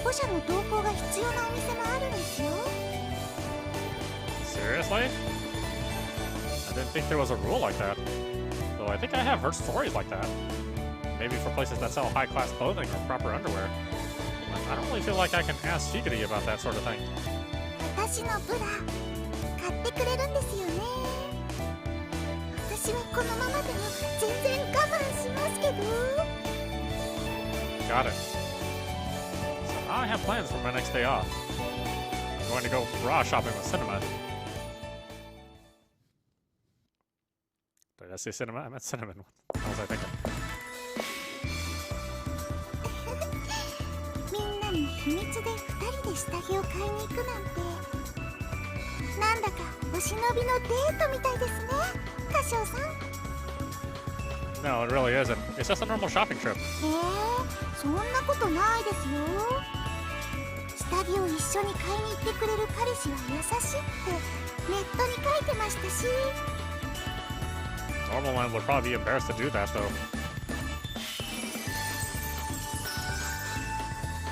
護者の同行が必要なお店もあるんですよ。 Seriously? I didn't think there was a rule like that. Though I think I have heard stories like that. Maybe for places that sell high-class clothing or proper underwear. But I don't really feel like I can ask Shigiri about that sort of thing. 私のブラ買ってくれるんですよね。私はこのままでも全然我慢しますけど。 Got it. So now I have plans for my next day off. I'm going to go bra shopping with Cinema. Did I say cinema? I meant cinnamon. What was I thinking? みんなに秘密で2人で下着を買いに行くなんて、なんだかお忍びのデートみたいですね、カシオさん。 No, it really isn't. It's just a normal shopping trip. そんなことないですよ。下着を一緒に買いに行ってくれる彼氏は優しいってネットに書いてましたし。 Normal one would probably be embarrassed to do that, though.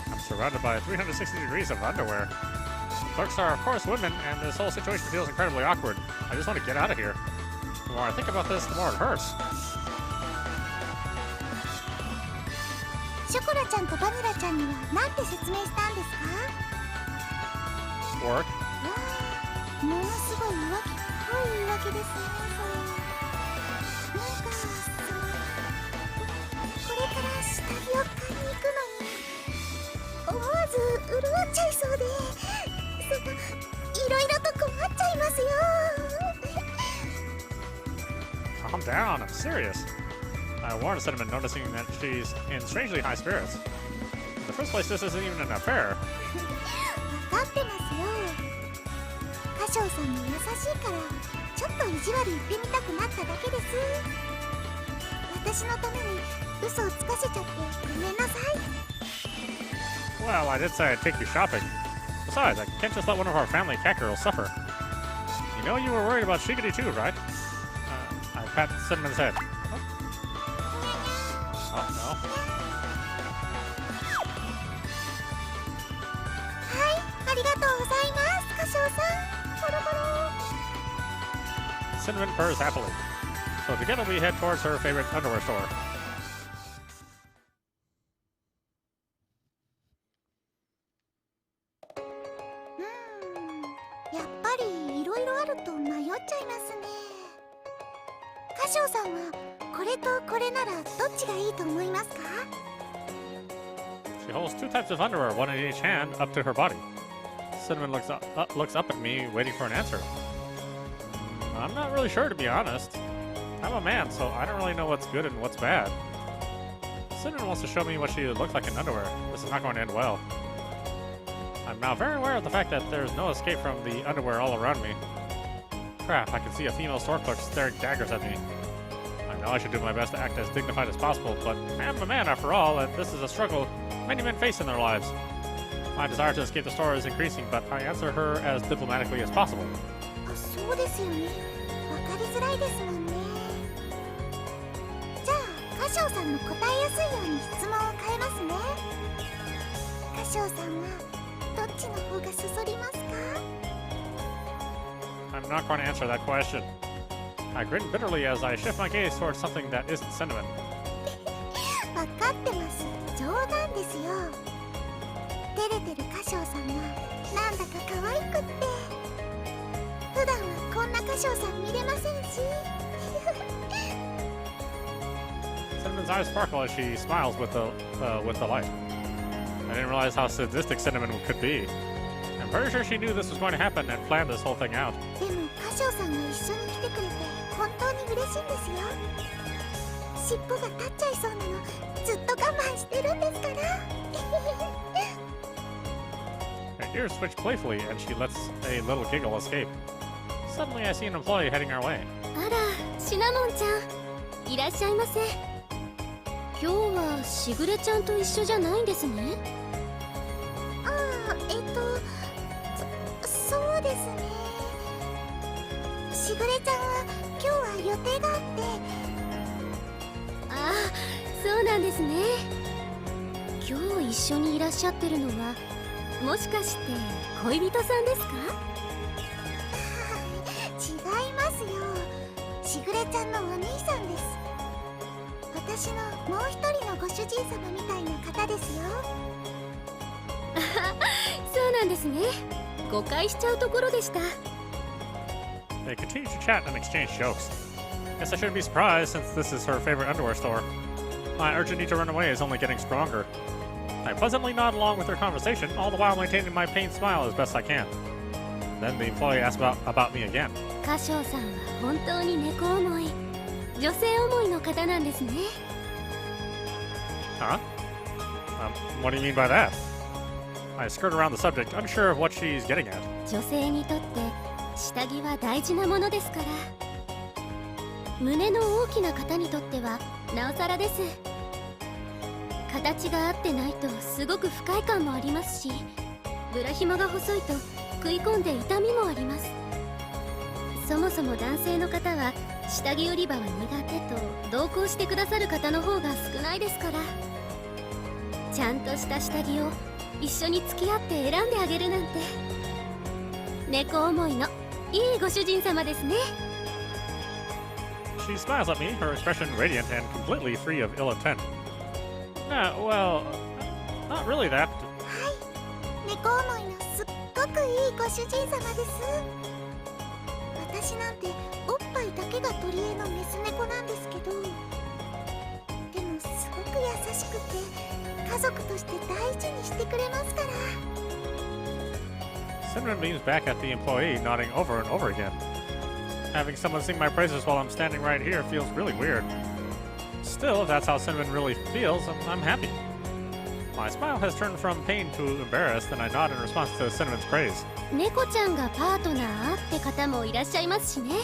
I'm surrounded by 360 degrees of underwear. Clerks are, of course, women, and this whole situation feels incredibly awkward. I just want to get out of here. The more I think about this, the more it hurts. ショコラちゃんとバニラちゃんには何て説明したんですか？ Work? わあ、ものすごい浮気っぽい言い訳ですね、それ。なんかこれから下着を買いに行くのに思わず潤っちゃいそうで、いろいろと困っちゃいますよ。 Calm down, I'm serious. I warned Cinnamon, noticing that she's in strangely high spirits. In the first place, this isn't even an affair. 分かってますよ。カショウさんも優しいからちょっと意地悪言ってみたくなっただけです。私のために嘘をつかせちゃってごめんなさい。 Well, I did say I'd take you shopping. Besides, I can't just let one of our family catgirls suffer. You know you were worried about Shigiri too, right? I pat Cinnamon's head. Oh, no. はい、ありがとうございます、カショウさん。ポロポロ。 Cinnamon purrs happily. So together we head towards her favorite underwear store. やっぱりいろいろあると迷っちゃいますね。カショウさんはこれとこれならどっちがいいと思いますか？ She holds two types of underwear, one in each hand, up to her body. Cinnamon looks up at me, waiting for an answer. I'm not really sure, to be honest. I'm a man, so I don't really know what's good and what's bad. Cinnamon wants to show me what she looks like in underwear. This is not going to end well. I'm now very aware of the fact that there's no escape from the underwear all around me. Crap, I can see a female store clerk staring daggers at me. I know I should do my best to act as dignified as possible, but I'm a man after all, and this is a struggle many men face in their lives. My desire to escape the store is increasing, but I answer her as diplomatically as possible. そうですよね。わかりづらいですもんね。じゃあ、カショウさんの答えやすいように質問を変えますね。カショウさんはどっちの方がそそりますか？ I'm not going to answer that question. I grin bitterly as I shift my gaze towards something that isn't cinnamon. わかってます。冗談ですよ。照れてるカショウさんがなんだか可愛くって。普段はこんなカショウさん見れませんし。Cinnamon's eyes sparkle as she smiles with the light. I didn't realize how sadistic Cinnamon could be. I'm pretty sure she knew this was going to happen and planned this whole thing out. でもカショウさんが一緒に来てくれて本当に嬉しいんですよ。尻尾が立っちゃいそうなのずっと我慢してるんですから。Her ears switch playfully and she lets a little giggle escape. Suddenly I see an employee heading our way. あら、シナモンちゃん、いらっしゃいませ。今日はしぐれちゃんと一緒じゃないんですね。ああ、そうですね。しぐれちゃんは今日は予定があって。ああ、そうなんですね。今日一緒にいらっしゃってるのはもしかして恋人さんですか？違いますよ。しぐれちゃんのお兄さんです。私のもう一人のご主人様みたいな方ですよ。そうなんですね。誤解しちゃうところでした。 They continue to chat and exchange jokes. Guess I shouldn't be surprised since this is her favorite underwear store. My urgent need to run away is only getting stronger. I pleasantly nod along with their conversation, all the while maintaining my pained smile as best I can. Then the employee asks about me again. カショウさんは本当に猫思い、女性思いの方なんですね。Huh? What do you mean by that? I skirt around the subject, unsure of what she's getting at. 女性にとって下着は大事なものですから。胸の大きな方にとってはなおさらです。形が合ってないとすごく不快感もありますし、ブラ紐が細いと食い込んで痛みもあります。そもそも男性の方は下着売り場は苦手と同行してくださる方の方が少ないですから、ちゃんとした下着を一緒に付き合って選んであげるなんて、猫思いのいいご主人様ですね。 She smiles at me, her expression radiant and completely free of ill intent. Well, not really that. はい、猫思いのすっごくいいご主人様です。私なんておっぱいだけが取り柄のメス猫なんですけど、でもすごく優しくて家族として大事にしてくれますから。 Cinnamon beams back at the employee, nodding over and over again. Having someone sing my praises while I'm standing right here feels really weird. Still, if that's how Cinnamon really feels, I'm happy. My smile has turned from pain to embarrassed, and I nod in response to Cinnamon's praise. 猫ちゃんがパートナーって方もいらっしゃいますしね。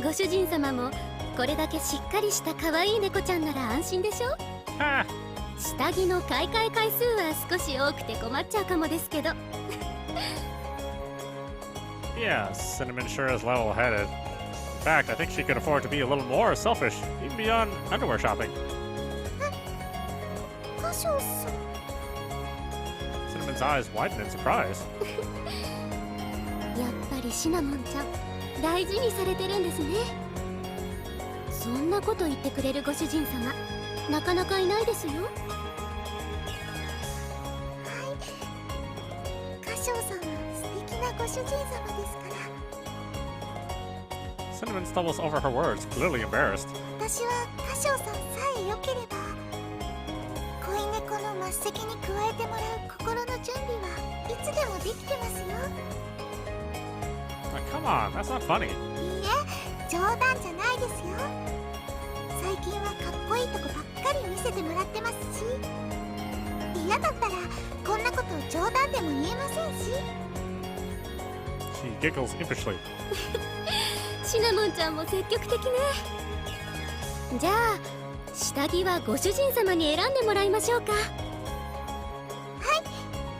ご主人様もこれだけしっかりした可愛い猫ちゃんなら安心でしょ。 Ha! 下着の買い替え回数は少し多くて困っちゃうかもですけど。 Yeah, Cinnamon sure is level-headed. In fact, I think she could afford to be a little more selfish, even beyond underwear shopping. カショウさん、 Cinnamon's eyes widen in surprise. やっぱりシナモンちゃん大事にされてるんですね。そんなこと言ってくれるご主人様なかなかいないですよ。カショウさんは素敵なご主人様ですから。 Cinnamon stumbles over her words, clearly embarrassed. 私はカショウさんさえ良ければ、恋猫の末席に加えてもらう心の準備はいつでもできてますよ。 Come on, that's not funny. いいえ、冗談じゃないですよ。最近はかっこいいとこばっかり見せてもらってますし、嫌だったらこんなこと冗談でも言えませんし。 She giggles impishly. シナモンちゃんも積極的ね。じゃあ下着はご主人様に選んでもらいましょうか。はい、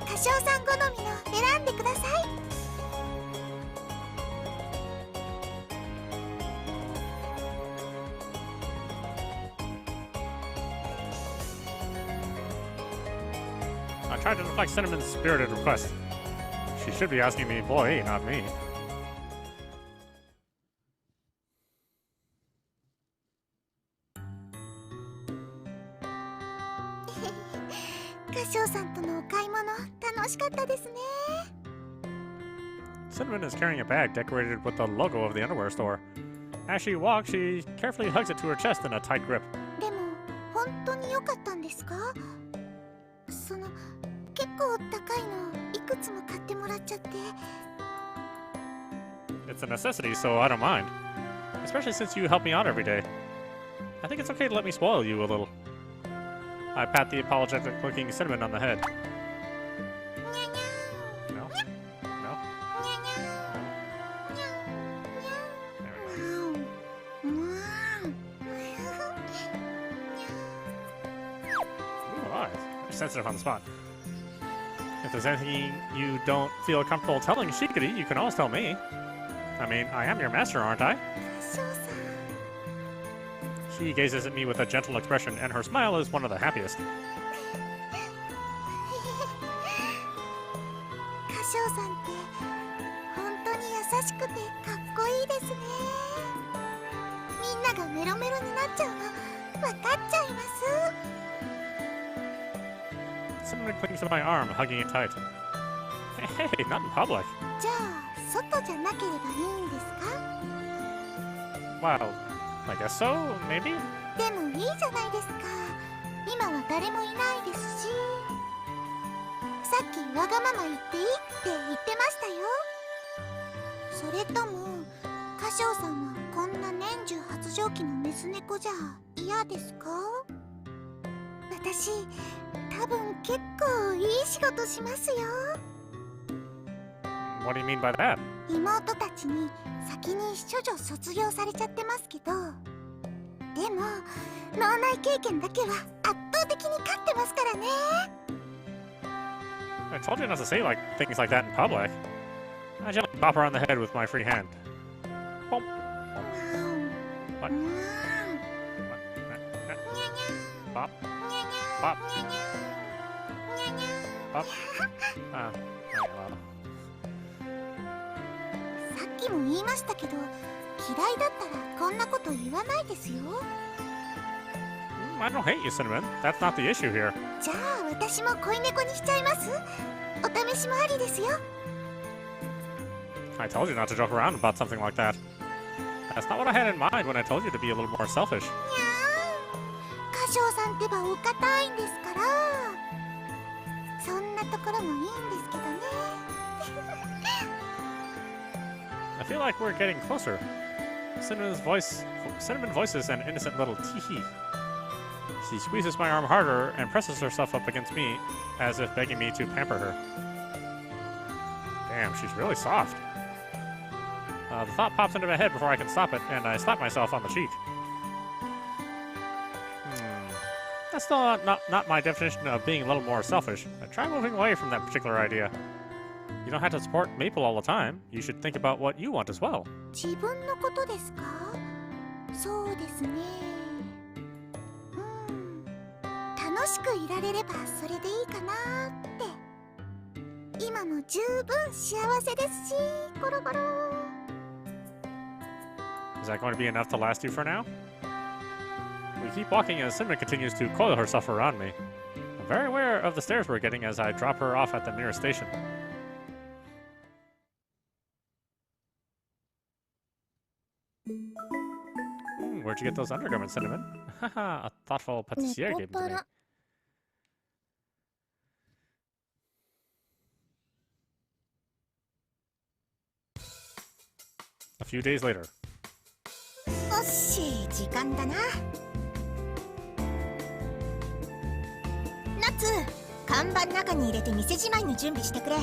カショウさん好みの選んでください。 I tried to deflect Cinnamon's spirited request. She should be asking the employee, not me. カショウさんとのお買い物楽しかったですね。 Cinnamon is carrying a bag decorated with the logo of the underwear store. As she walks, she carefully hugs it to her chest in a tight grip. でも本当に良かったんですか？結構高いのいくつも買ってもらっちゃって。 It's a necessity, so I don't mind. Especially since you help me out every day. I think it's okay to let me spoil you a little. I pat the apologetic-looking Cinnamon on the head. にゃにゃ No? No? にゃにゃにゃ There we go. にゃ Ooh, eyes. You're sensitive on the spot. If there's anything you don't feel comfortable telling Shikari, you can always tell me. I mean, I am your master, aren't I? カショウさん、 She gazes at me with a gentle expression, and her smile is one of the happiest. ショウさんって本当に優しくてかっこいいですね。みんながメロメロになっちゃうの分かっちゃいます。 Cinnamon clings to my arm, hugging it tight. Hey, not in public. じゃあ外じゃなければいいんですか？ Well, I guess so, maybe? でもいいじゃないですか。今は誰もいないですし。さっきわがまま言っていいって言ってましたよ。それともカショウさんはこんな年中発情期のメス猫じゃ嫌ですか？私多分結構いい仕事しますよ。 What do you mean by that? 妹たちに先に処女卒業されちゃってますけど、でも脳内経験だけは圧倒的に勝ってますからね。 I told you not to say things like that in public. I gently bop her on the head with my free hand. Boom. What? Bop. Bop. Bop. Ah, well. さっきも言いましたけど、嫌いだったらこんなこと言わないですよ。 I don't hate you, Cinnamon. That's not the issue here. じゃあ私も恋猫にしちゃいます。お試しもありですよ。 I told you not to joke around about something like that. That's not what I had in mind when I told you to be a little more selfish. にゃーん、カショウさんってばお堅いんですから。そんなところもいいんですけどね。I feel like we're getting closer. Cinnamon voices an innocent little tee-hee. She squeezes my arm harder and presses herself up against me as if begging me to pamper her. Damn, she's really soft. The thought pops into my head before I can stop it, and I slap myself on the cheek. That's still not my definition of being a little more selfish. Try moving away from that particular idea. You don't have to support Maple all the time. You should think about what you want as well. 自分のことですか？そうですね。楽しくいられればそれでいいかなって。今も十分幸せですし、ゴロゴロ。 Is that going to be enough to last you for now? We keep walking as Cinnamon continues to coil herself around me. I'm very aware of the stares we're getting as I drop her off at the nearest station. Where'd you get those undergarments, Cinnamon? Haha, a thoughtful Patisserie gave them to me. Nekopara. A few days later. おっし、時間だな。ナツ、看板中に入れて店じまいの準備してくれ。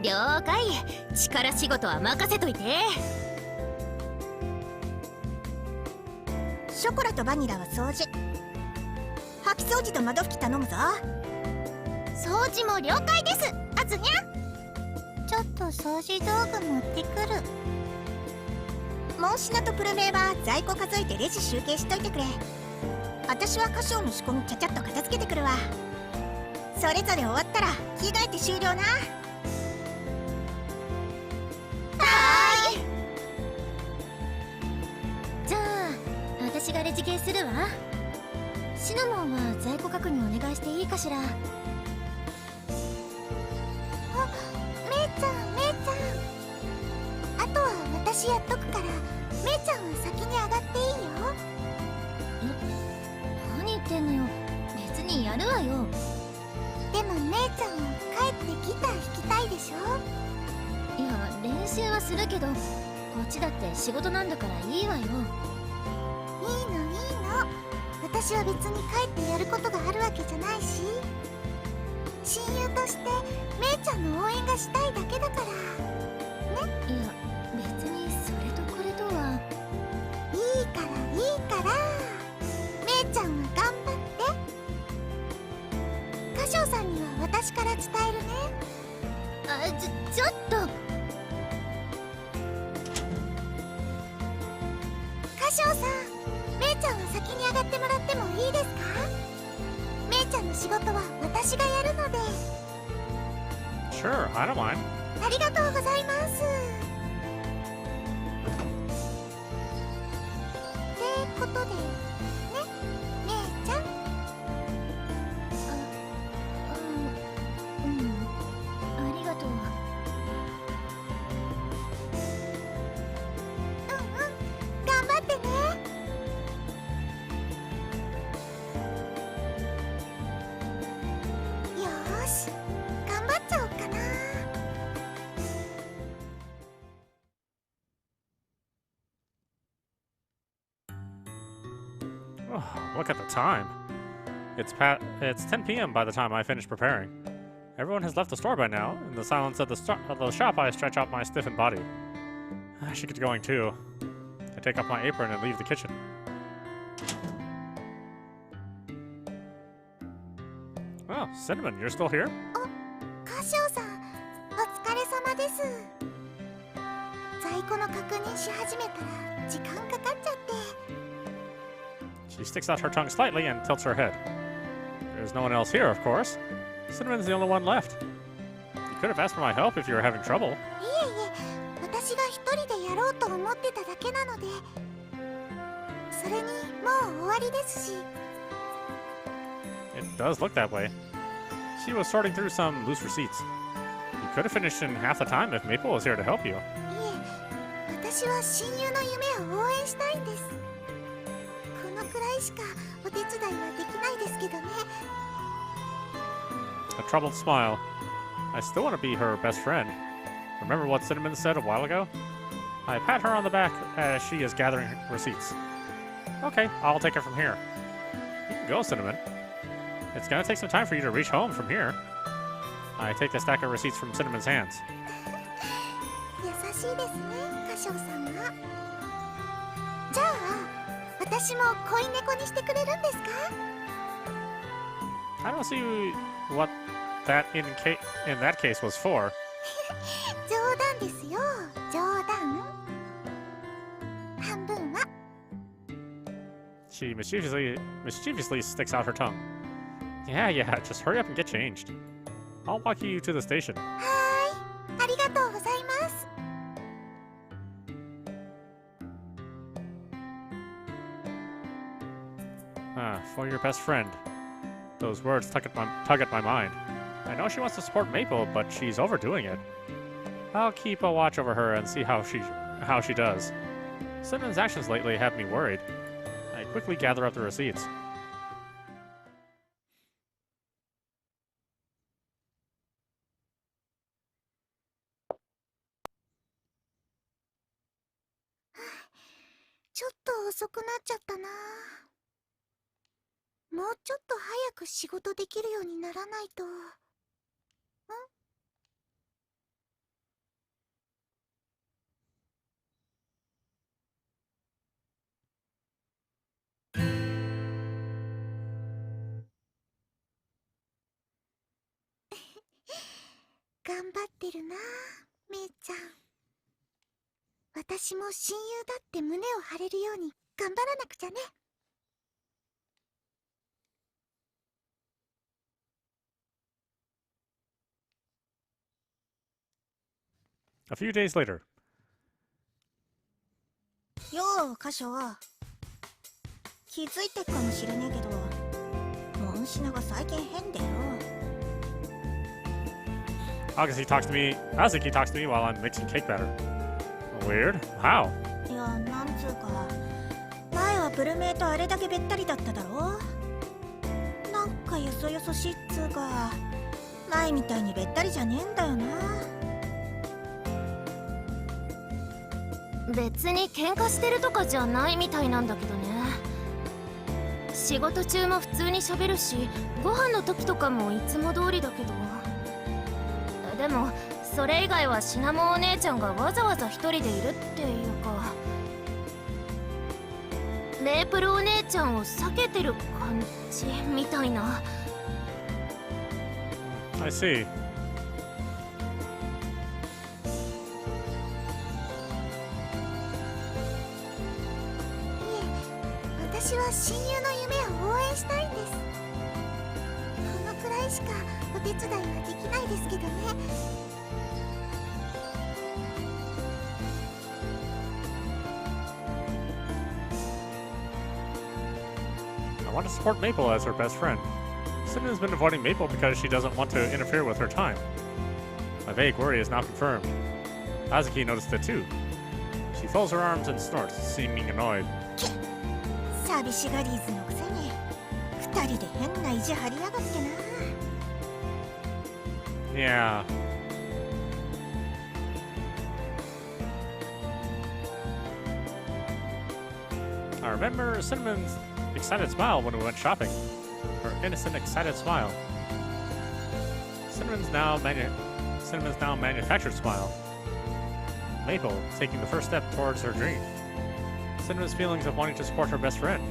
了解。力仕事は任せといて。ショコラとバニラは掃除。掃き掃除と窓拭き頼むぞ。掃除も了解です、あずにゃ。ちょっと掃除道具持ってくる。モンシナとプルメイは在庫数えてレジ集計しといてくれ。私はカショウの仕込みちゃちゃっと片付けてくるわ。それぞれ終わったら着替えて終了な。はーい。じゃあ私がレジ系するわ。シナモンは在庫確認お願いしていいかしら。あ、めいちゃん、めいちゃん。あとは私やっとくから、めいちゃんは先に上がっていいよ。何言ってんのよ。別にやるわよ。でもめいちゃんは帰ってギター弾きたいでしょ。いや、練習はするけど、こっちだって仕事なんだからいいわよ。いいのいいの。私は別に帰ってやることがあるわけじゃないし、親友としてめいちゃんの応援がしたいだけだからね。いや、別にそれとこれとは。いいからいいから、めいちゃんは頑張って。カショウさんには私から伝えるね。あ、ちょっと。カショウさん、めいちゃんは先に上がってもらってもいいですか？めいちゃんの仕事は私がやるので。Sure, I don't mind. ありがとうございます。ってことでね、姉ちゃん。ありがとう。頑張ってね。よーし、頑張っちゃおうかな。Oh, look at the time. It's 10 p.m. by the time I finish preparing. Everyone has left the store by now. In the silence of the shop, I stretch out my stiffened body. I should get going too. I take off my apron and leave the kitchen. Oh, Cinnamon, you're still here? カシオさん、お疲れ様です。在庫の確認し始めたら時間かかっちゃって。She sticks out her tongue slightly and tilts her head. There's no one else here, of course. Cinnamon's the only one left. You could have asked for my help if you were having trouble. いえいえ、私が一人でやろうと思ってただけなので。それにもう終わりですし。It does look that way. She was sorting through some loose receipts. You could have finished in half the time if Maple was here to help you. いえ、私は親友の夢を応援したいんです。このくらいしかお手伝いはできないですけどね。A troubled smile. I still want to be her best friend. Remember what Cinnamon said a while ago? I pat her on the back as she is gathering receipts. Okay, I'll take it from here. You can go, Cinnamon. It's gonna take some time for you to reach home from here. I take the stack of receipts from Cinnamon's hands. 優しいですね、カショウさんは。じゃあ、私も恋猫にしてくれるんですか？ I don't see what that in that case was for. 冗談ですよ、冗談。半分は。She mischievously sticks out her tongue. Yeah, just hurry up and get changed. I'll walk you to the station. はーい、ありがとうございます。For your best friend. Those words tug at my mind. I know she wants to support Maple, but she's overdoing it. I'll keep a watch over her and see how she does. Cinnamon's actions lately have me worried. I quickly gather up the receipts.ちょっと遅くなっちゃったな。もうちょっと早く仕事できるようにならないと。頑張ってるな、めいちゃん。私も親友だって胸を張れるように頑張らなくちゃね。A few days later. よう、カショウ。気づいてっかもしれねえけど、モンシナが最近変でよ。Azuki talks to me while I'm mixing cake batter. Weird? How? いや、なんつうか、前はブルメイとあれだけべったりだっただろ。なんかよそよそしいっつうか、前みたいにべったりじゃねえんだよな。別に喧嘩してるとかじゃないみたいなんだけどね。仕事中も普通に喋るし、ご飯の時とかもいつも通りだけど。でもそれ以外はシナモンお姉ちゃんがわざわざ一人でいるっていうか、メープルお姉ちゃんを避けてる感じみたいな。I see. 私は親友の夢を応援したいんです。このくらいししかお手伝いはできないですけどね。I want to support Maple as her best friend. Cinnamon's been avoiding Maple because she doesn't want to interfere with her time. My vague worry is now confirmed. Azuki noticed it too. She folds her arms and snorts, seeming annoyed. 寂しがりーずのくせに二人で変な意地張りやがってな。Yeah. I remember Cinnamon's excited smile when we went shopping. Her innocent, excited smile. Cinnamon's now manufactured smile. Maple taking the first step towards her dream. Cinnamon's feelings of wanting to support her best friend.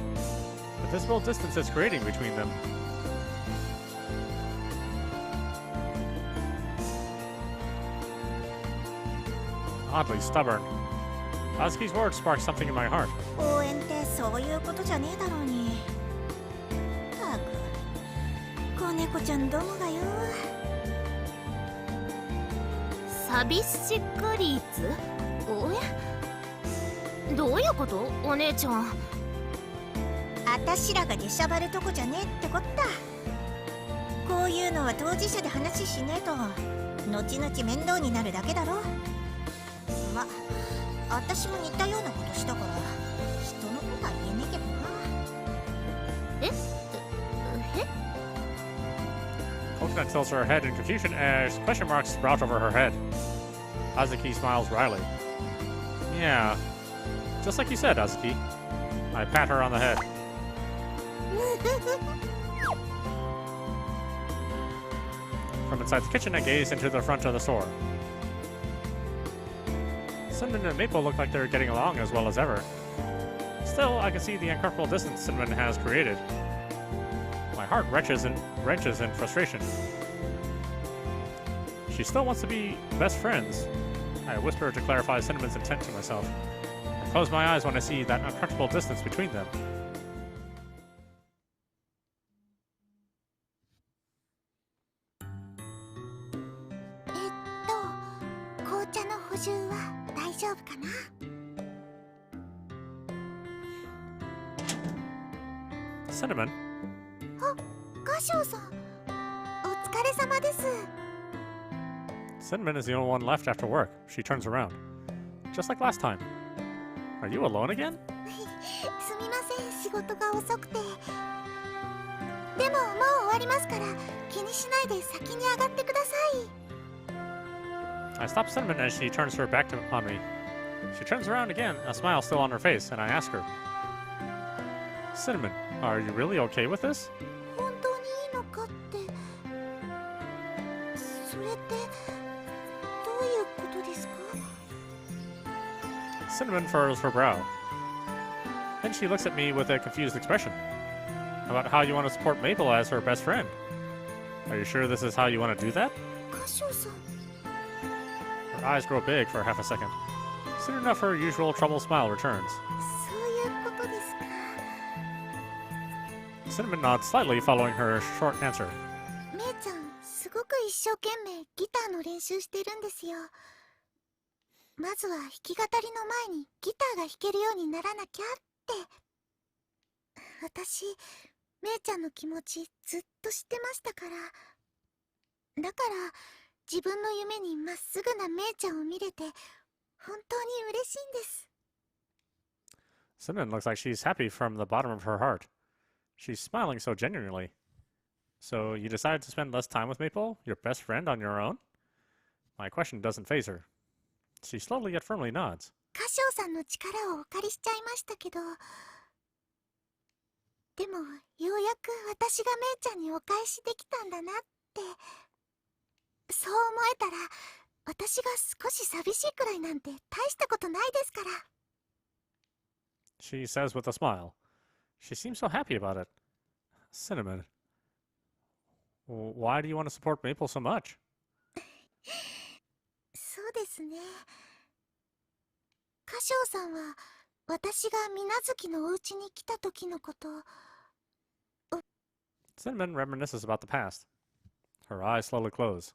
The visible distance is creating between them. Oddly stubborn. Azuki's words sparked something in my heart. 応援ってそういうことじゃねえだろうに。たく、子猫ちゃんどもがよ。寂しがりーず？おや？どういうこと？お姉ちゃん。あたしらが出しゃばるとこじゃねえってこった。こういうのは当事者で話しねえと後々面倒になるだけだろ。ま、あたしも似たようなことしたから人のことは言えねえけどな。えCoconut tilts her head in confusion as question marks sprout over her head. Azuki smiles wryly. Yeah, just like you said, Azuki. I pat her on the head. From inside the kitchen, I gaze into the front of the store. Cinnamon and Maple look like they're getting along as well as ever. Still, I can see the uncomfortable distance Cinnamon has created. My heart wrenches in frustration. She still wants to be best friends. I whisper to clarify Cinnamon's intent to myself. I close my eyes when I see that uncomfortable distance between them. 紅茶の補充は大丈夫かな。Cinnamon? あ、カショウさん、お疲れ様です。Cinnamon is the only one left after work. She turns around. Just like last time. Are you alone again? すみません、仕事が遅くて。でももう終わりますから気にしないで先に上がってください。I stop Cinnamon as she turns her back on me. She turns around again, a smile still on her face, and I ask her, Cinnamon, are you really okay with this? 本当にいいのかって。それってどういうことですか？ Cinnamon furrows her brow. Then she looks at me with a confused expression. About how you want to support Maple as her best friend. Are you sure this is how you want to do that? カショウさん。 Her eyes grow big for half a second. Soon enough, her usual troubled smile returns. そういうことですか。 Cinnamon nods slightly, following her short answer. めいちゃん、すごく一生懸命ギターの練習してるんですよ。まずは弾き語りの前にギターが弾けるようにならなきゃって。私、めいちゃんの気持ちずっと知ってましたから。だから自分の夢にまっすぐなめいちゃんを見れて本当に嬉しいんです。 Cinnamon looks like she's happy from the bottom of her heart. She's smiling so genuinely. So you decided to spend less time with Maple, your best friend, on your own? My question doesn't faze her. She slowly yet firmly nods. カショウさんの力をお借りしちゃいましたけど、でもようやく私がめいちゃんにお返しできたんだなって。そう思えたら私が少し寂しいくらいなんて大したことないですから。 She says with a smile. She seems so happy about it. Cinnamon, why do you want to support Maple so much? そうですね。カショウさんは私が水無月のお家に来た時のこと。 Cinnamon reminisces about the past. Her eyes slowly close.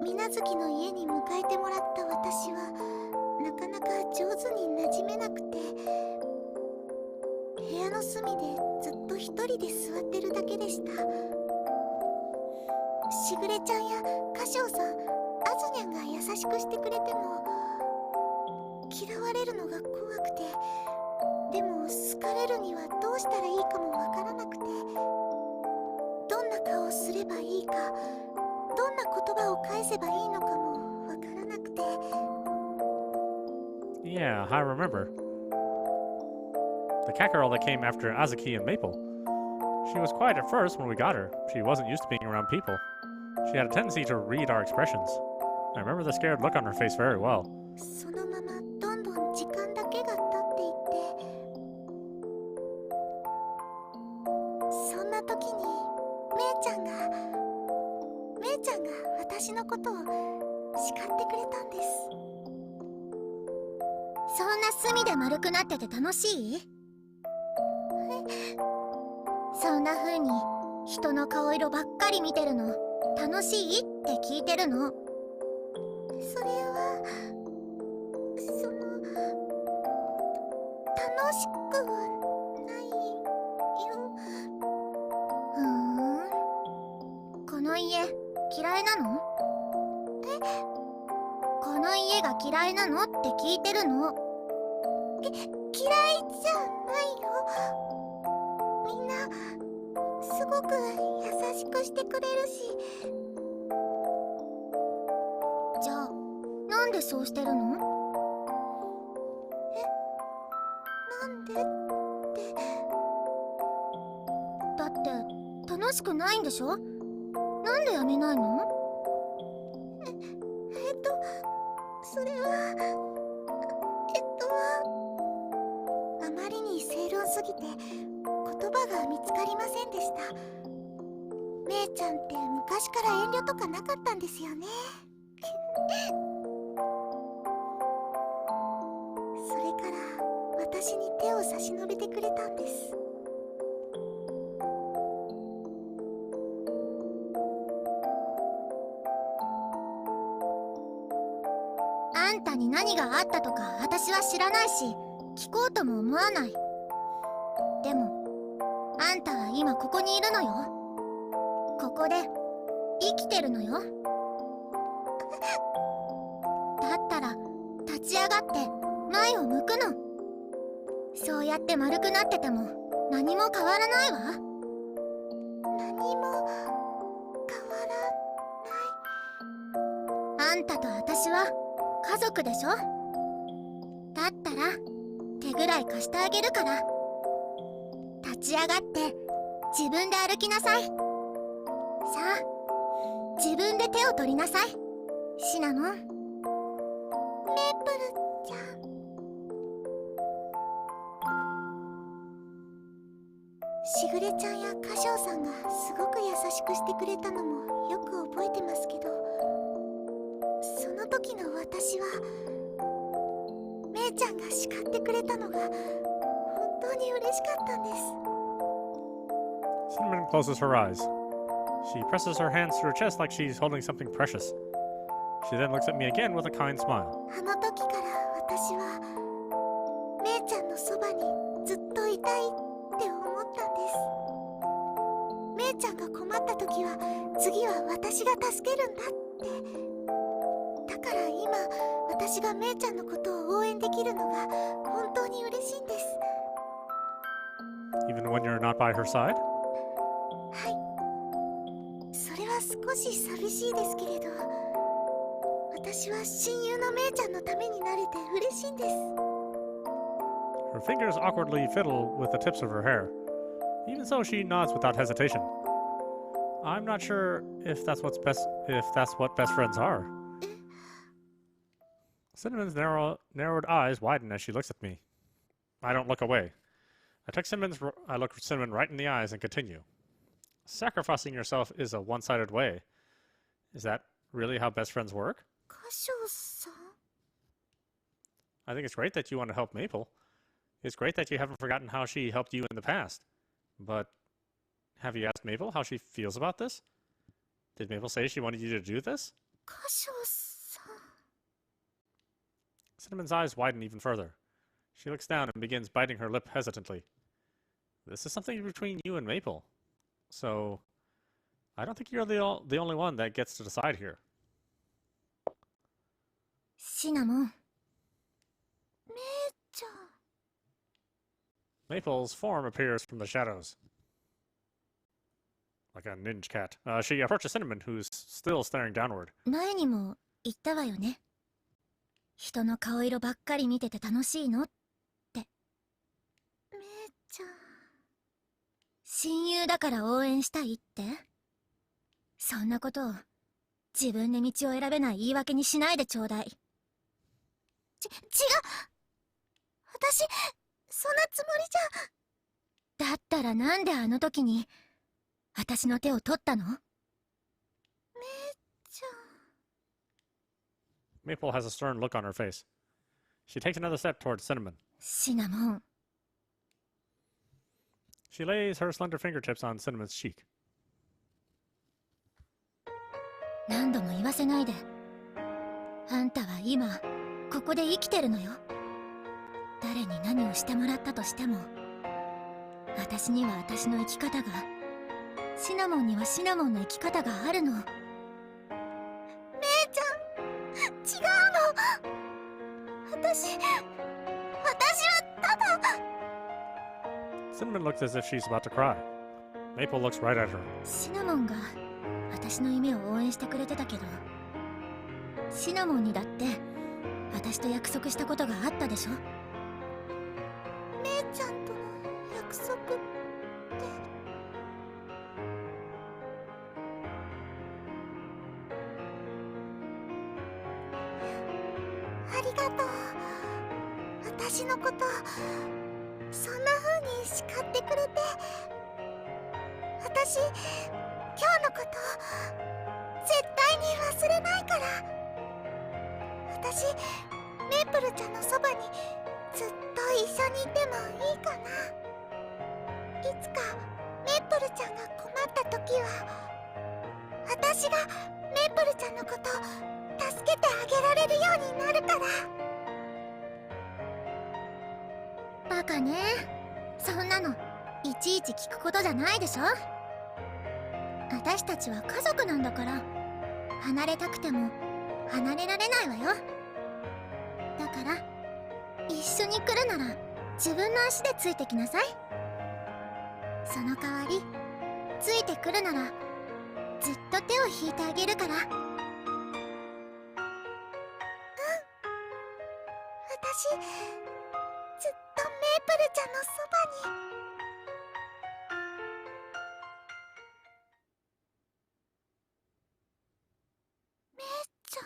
水無月の家に迎えてもらった私はなかなか上手に馴染めなくて、部屋の隅でずっと一人で座ってるだけでした。しぐれちゃんやカショウさん、アズニャンが優しくしてくれても嫌われるのが怖くて、でも好かれるにはどうしたらいいかもわからなくて、どんな顔をすればいいか、どんな言葉を返せばいいのかもわからなくて。 Yeah, I remember. The cat girl that came after Azuki and Maple. She was quiet at first when we got her. She wasn't used to being around people. She had a tendency to read our expressions. I remember the scared look on her face very well. そのままどんどん時間だけが経っていって、そんな時にめいちゃんが私のことを叱ってくれたんです。そんな隅で丸くなってて楽しい？そんな風に人の顔色ばっかり見てるの楽しいって聞いてるの。それは楽しくはないよ。この家嫌いなの？この家が嫌いなのって聞いてるの。嫌いじゃないよ。みんなすごく優しくしてくれるし。じゃあなんでそうしてるの？なんでってだって楽しくないんでしょ？なんでやめないの？それはあまりに正論すぎて言葉が見つかりませんでした。めいちゃんって昔から遠慮とかなかったんですよね。それから私に手を差し伸べてくれたんです。あんたに何があったとか私は知らないし聞こうとも思わない。でもあんたは今ここにいるのよ。ここで生きてるのよ。だったら立ち上がって前を向くの。そうやって丸くなってても何も変わらないわ。何も変わらない。あんたと私は家族でしょ。だったら手ぐらい貸してあげるから。立ち上がって自分で歩きなさい。さあ自分で手を取りなさいシナモン。メープルちゃん。しぐれちゃんやカショウさんがすごく優しくしてくれたのもよく覚えてますけど、その時の私はめいちゃんが叱ってくれたのが本当に嬉しかったんです。 Cinnamon closes her eyes. She presses her hands to her chest like she's holding something precious. She then looks at me again with a kind smile. あの時から私はめいちゃんのそばにずっといたいって思ったんです。めいちゃんが困った時は次は私が助けるんだって。だから今私がめいちゃんのことを応援できるのが本当に嬉しいんです。 Even when you're not by her side? はい、それは少し寂しいですけれど、私は親友のめいちゃんのためになれて嬉しいんです。 Her fingers awkwardly fiddle with the tips of her hair. Even so, she nods without hesitation. I'm not sure if that's what best friends are. Cinnamon's narrowed eyes widen as she looks at me. I don't look away. I look Cinnamon right in the eyes and continue. Sacrificing yourself is a one-sided way. Is that really how best friends work? カショウさん。 I think it's great that you want to help Maple. It's great that you haven't forgotten how she helped you in the past. But have you asked Maple how she feels about this? Did Maple say she wanted you to do this? カショさん。 Cinnamon's eyes widen even further. She looks down and begins biting her lip hesitantly. This is something between you and Maple. So, I don't think you're the only one that gets to decide here. シナモン。めいちゃん。 Maple's form appears from the shadows. Like a ninja cat. She approaches Cinnamon, who's still staring downward. 前にも言ったわよね。人の顔色ばっかり見てて楽しいのって。めいちゃん。親友だから応援したいって？そんなことを自分で道を選べない言い訳にしないでちょうだい。違う！私、そんなつもりじゃ。だったらなんであの時に私の手を取ったの？めいちゃん。 Maple has a stern look on her face. She takes another step towards Cinnamon. シナモン。 She lays her slender fingertips on Cinnamon's cheek. 何度も言わせないで。あんたは今ここで生きてるのよ。誰に何をしてもらったとしても、私には私の生き方が、シナモンにはシナモンの生き方があるの。めいちゃん、違うの。私はただ。 Cinnamon looks as if she's about to cry. Maple looks right at her. シナモンが私の夢を応援してくれてたけど、シナモンにだって私と約束したことがあったでしょ。めいちゃんとの約束って。ありがとう。私のことそんな風に叱ってくれて。私、今日のこと絶対に忘れないから。私、メープルちゃんのそばにずっと一緒にいてもいいかな。いつかメープルちゃんが困った時は、私がメープルちゃんのこと助けてあげられるようになるから。バカね。そんなのいちいち聞くことじゃないでしょ。私たちは家族なんだから、離れたくても離れられないわよ。だから一緒に来るなら自分の足でついてきなさい。その代わりついてくるならずっと手を引いてあげるから。うん、私ずっとメープルちゃんのそばに。めいちゃん。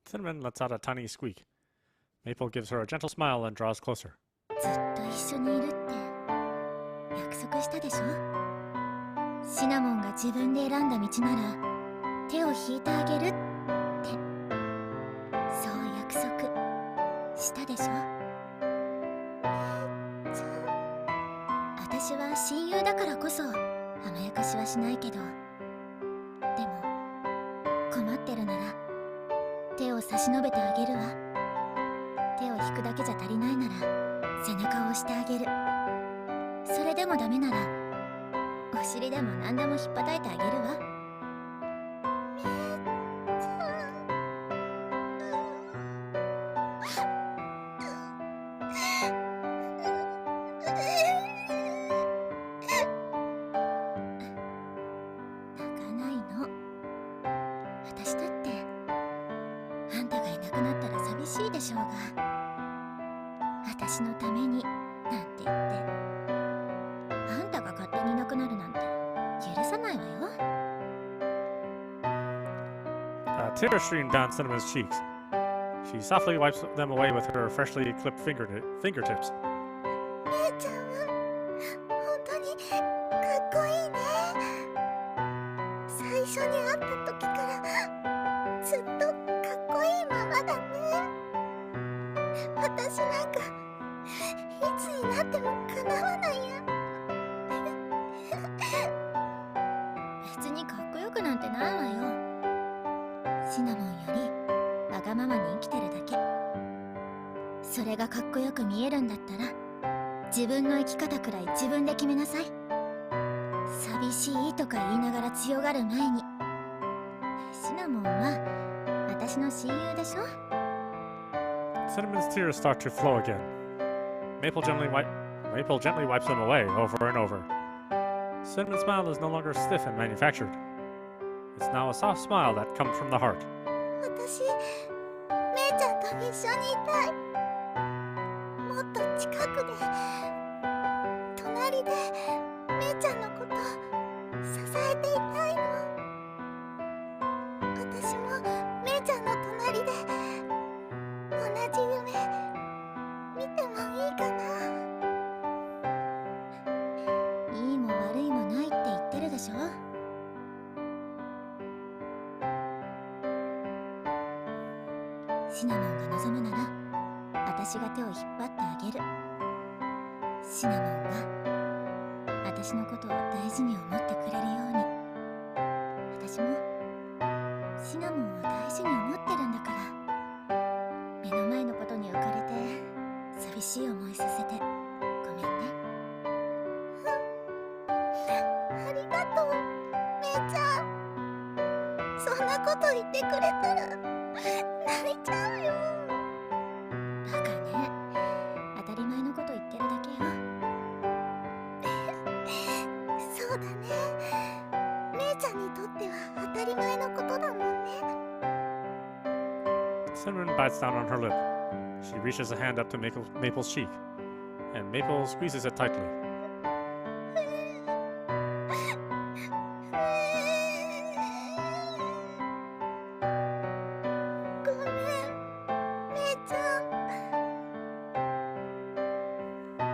Cinnamon lets out a tiny squeak. Maple gives her a gentle smile and draws closer. ずっと一緒にいるって約束したでしょ。シナモンが自分で選んだ道なら手を引いてあげるって、そう約束したでしょ。私は親友だからこそ甘やかしはしないけど、でも困ってるなら手を差し伸べてあげるわ。手を引くだけじゃ足りないなら背中を押してあげる。それでもダメならお尻でも何でも引っ叩いてあげるわ。めいちゃん。泣かないの。私だってあんたがいなくなったら寂しいでしょうが、私のためになんて言ってあんたが勝手にいなくなるなんて許さないわよ。Tears stream down Cinnamon's cheeks. She softly wipes them away with her freshly clipped fingertips. めいちゃんは本当にかっこいいね。最初に会った時からずっとかっこいいままだね。私なんかっても叶わないや。別にかっこよくなんてないわよ。シナモンよりわがままに生きてるだけ。それがかっこよく見えるんだったら、自分の生き方くらい自分で決めなさい。寂しいとか言いながら強がる前に。シナモンは私の親友でしょ。 Cinnamon's tears start to flow again. Maple gently wipes them away over and over. Cinnamon's smile is no longer stiff and manufactured. It's now a soft smile that comes from the heart. 私、めいちゃんと一緒にいたい。もっと近くで、隣でめいちゃんのこと支えていたいの。私もめいちゃんの隣で同じ夢見てもいいかな。いいも悪いもないって言ってるでしょ。シナモンが望むなら私が手を引っ張ってあげる。シナモンが私のことを大事に思ってくれるように。私もシナモンを大事に思ってるんだから。目の前のことに浮かれて寂しい思いさせてごめんね。ありがとう、めいちゃん。そんなこと言ってくれたら泣いちゃうよ。バカね。当たり前のこと言ってるだけよ。そうだね。めいちゃんにとっては当たり前のことだもんね。Cinnamon bites down on her lip. She reaches a hand up to Maple's cheek, and Maple squeezes it tightly. ごめん、めいちゃん。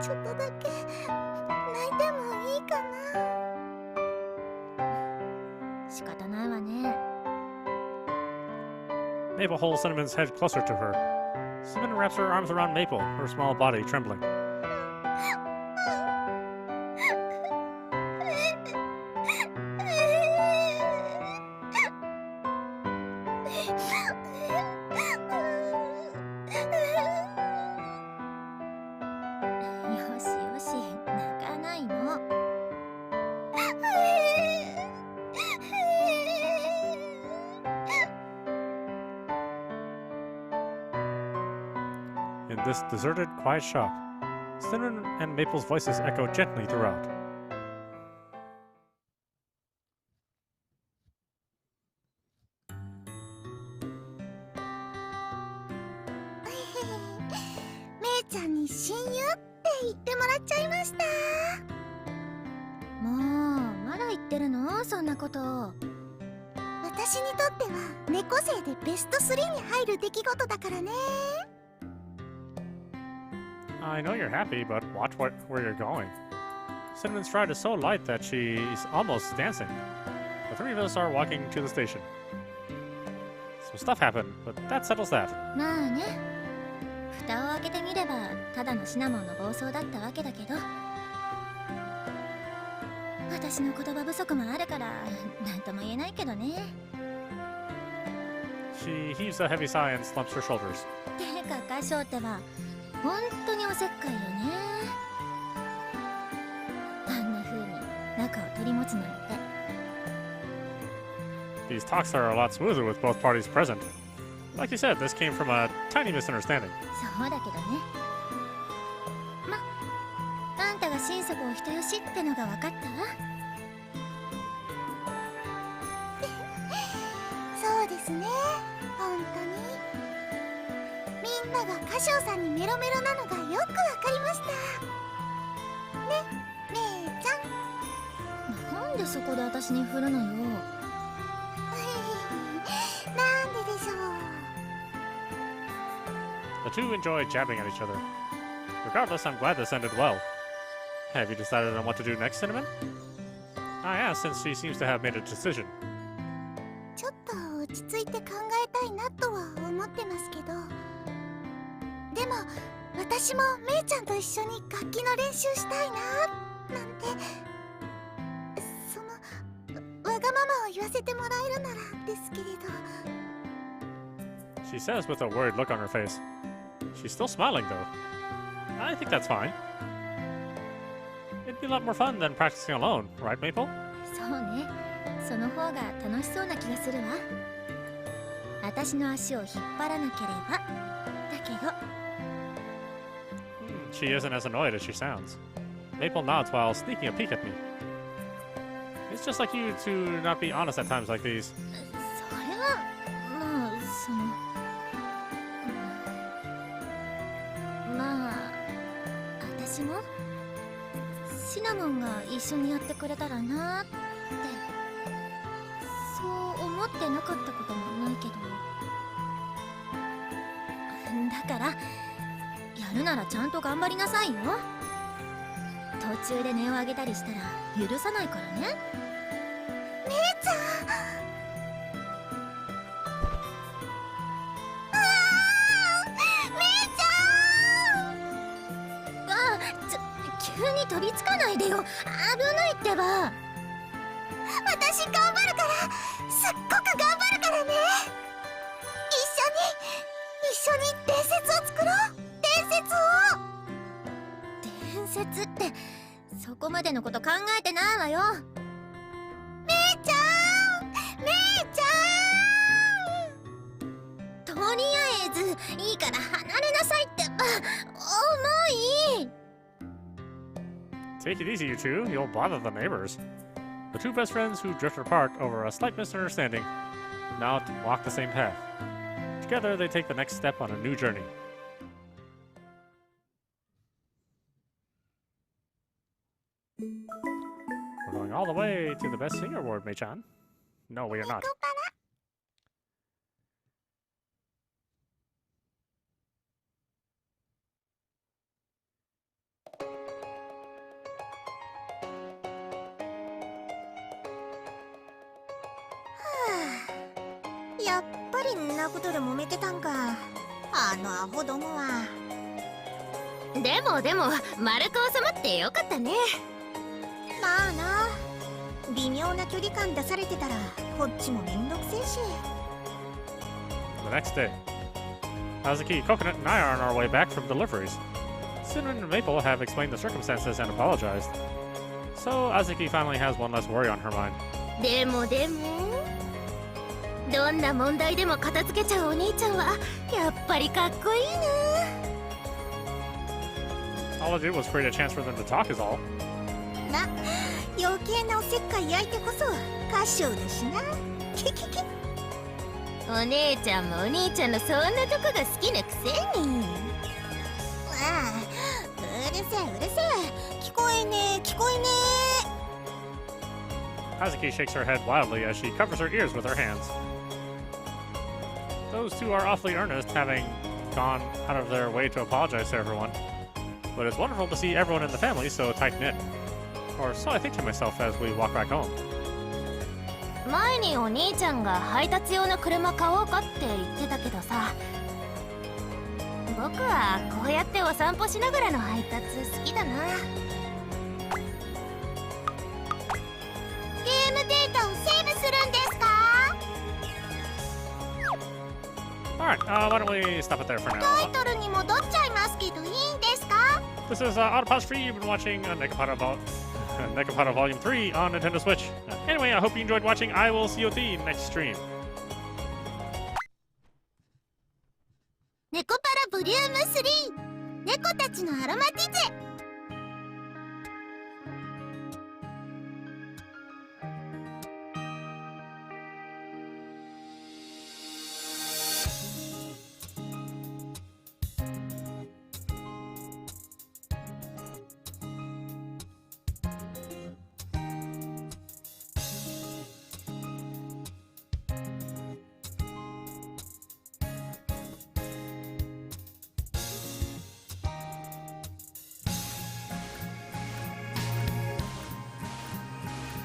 ちょっとだけ泣いてもいいかな。仕方ないわね。Maple holds Cinnamon's head closer to her. Cinnamon wraps her arms around Maple, her small body trembling. よしよし、泣かないの。In this deserted, quiet shop, Cinnamon and Maple's voices echo gently throughout. めいちゃんに親友って言ってもらっちゃいました。もうまだ言ってるのそんなこと。私にとっては猫生でベスト3に入る出来事だからね。I know you're happy, but watch where you're going. Cinnamon's stride is so light that she's almost dancing. The three of us are walking to the station. Some stuff happened, but that settles that. まあね、蓋を開けてみればただのシナモンの暴走だったわけだけど、私の言葉不足もあるから何とも言えないけどね。 She heaves a heavy sigh and slumps her shoulders. てかカショウってば本当におせっかいよね。あんな風に仲を取り持つなんて。 These talks are a lot smoother with both parties present. Like you said, this came from a tiny misunderstanding. そうだけどね。ま、あんたが心底お人よしってのが分かったわ。そうですね、本当に。みんながカショウさんにメロメロなのがよくわかりました。ね、めいちゃん。なんでそこで私に振るのよ。なんででしょう。The two enjoy jabbing at each other. Regardless, I'm glad this ended well. Have you decided on what to do next, Cinnamon? I asked since she seems to have made a decision. ちょっと落ち着いて考えたいなとは思ってますけど、でも私私もめいちゃんと一緒に楽器の練習したいななんて、そのわがままを言わせてもらえるならですけれど。 She says with a worried look on her face. She's still smiling though. I think that's fine. It'd be a lot more fun than practicing alone, right, Maple? そうね、その方が楽しそうな気がするわ。私の足を引っ張らなければ。だけど She isn't as annoyed as she sounds. Maple nods while sneaking a peek at me. It's just like you to not be honest at times like these. それはまあまあ私もシナモンが一緒にやってくれたらなってそう思ってなかったこともないけど、だからやるならちゃんと頑張りなさいよ。途中で音を上げたりしたら許さないからね。めいちゃん、急に飛びつかないでよ、危ないってば。私頑張るから、すっごく頑張るからね。一緒に伝説を作ろう。伝説ってそこまでのこと考えてないわよ。めいちゃん、とりあえずいいから離れなさいって。重い。 Take it easy, you two. You'll bother the neighbors. The two best friends who drifted apart over a slight misunderstanding now walk the same path. Together, they take the next step on a new journey. We're going all the way to the Best Singer Award, Mei-chan. No, we are not. やっぱりんなことで揉めてたんか、あのアホどもは。でも丸く収まってよかったね。まあな、微妙な距離感出されてたらこっちもめんどくせえし。 The next day, Azuki, Coconut, and I are on our way back from deliveries. Cinnamon and Maple have explained the circumstances and apologized. So Azuki finally has one less worry on her mind. でもどんな問題でも片付けちゃうお兄ちゃんはやっぱりかっこいいな。 All I did was create a chance for them to talk is all. ま、余計なおせっかい相手こそ歌唱だしな。キキキ。お姉ちゃんもお兄ちゃんのそんなとこが好きなくせに。ああ、うるせえ、聞こえねえ。 Azuki shakes her head wildly as she covers her ears with her hands. Those two are awfully earnest, having gone out of their way to apologize to everyone. But it's wonderful to see everyone in the family so tight-knit. Or so I think to myself as we walk back home. 前にお兄ちゃんが配達用の車買おうかって言ってたけどさ、僕はこうやってお散歩しながらの配達好きだな。ゲームデータをセーブするんですか？ Alright, why don't we stop it there for タ now? イトルに戻っちゃいますけどいいんですか？ This is Patisserie. You've been watching Nekopara Volume 3 on Nintendo Switch. Anyway, I hope you enjoyed watching. I will see you at the next stream. ネコパラボリューム3、猫たちのアロマティゼ。